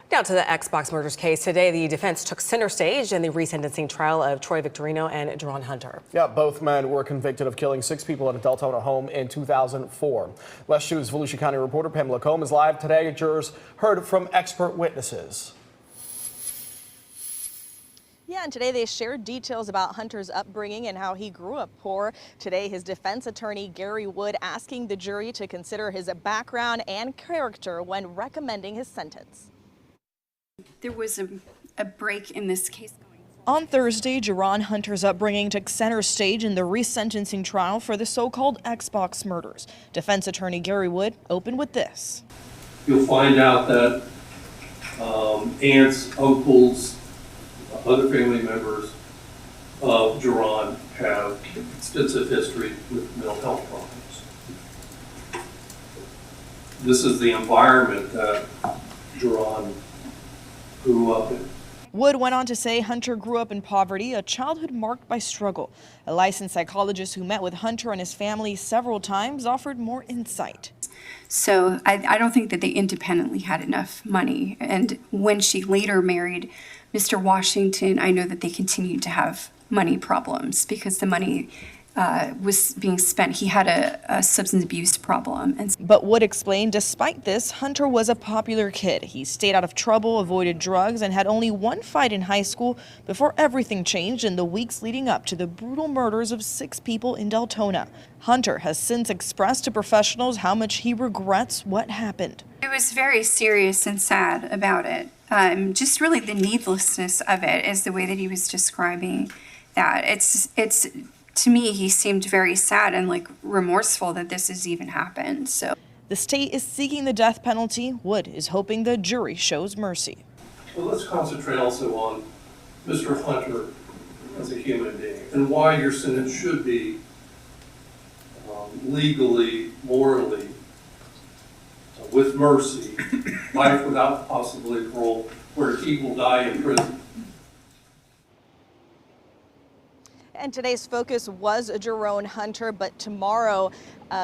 Now to the Xbox murders case. Today, the defense took center stage in the resentencing trial of Troy Victorino and Jerron Hunter. Yeah, both men were convicted of killing 6 people at a Deltona home in 2004. West 2's Volusia County reporter Pamela Combe is live today. Jurors heard from expert witnesses. Yeah, and today they shared details about Hunter's upbringing and how he grew up poor. Today, his defense attorney, Gary Wood, asking the jury to consider his background and character when recommending his sentence. There was a break in this case. On Thursday, Jerron Hunter's upbringing took center stage in the resentencing trial for the so-called Xbox murders. Defense attorney Gary Wood opened with this. You'll find out that aunts, uncles, other family members of Jerron have extensive history with mental health problems. This is the environment that Jerron grew up in. Wood went on to say Hunter grew up in poverty, a childhood marked by struggle. A licensed psychologist who met with Hunter and his family several times offered more insight. So I don't think that they independently had enough money. And when she later married Mr. Washington, I know that they continued to have money problems because the money was being spent. He had a substance abuse problem. But Wood explained despite this, Hunter was a popular kid. He stayed out of trouble, avoided drugs, and had only one fight in high school before everything changed in the weeks leading up to the brutal murders of 6 people in Deltona. Hunter has since expressed to professionals how much he regrets what happened. It was very serious and sad about it. Just really the needlessness of it is the way that he was describing that. It's to me, he seemed very sad and like remorseful that this has even happened. So the state is seeking the death penalty. Wood is hoping the jury shows mercy. Well, let's concentrate also on Mr. Hunter as a human being and why your sentence should be legally, morally, with mercy, life without possibility parole, where he will die in prison. And today's focus was Jerron Hunter, but tomorrow,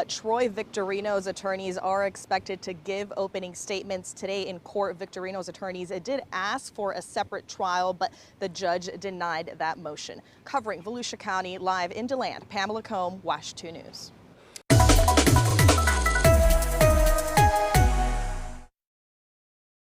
Troy Victorino's attorneys are expected to give opening statements today in court. Victorino's attorneys did ask for a separate trial, but the judge denied that motion. Covering Volusia County live in DeLand, Pamela Combe, WASH 2 News.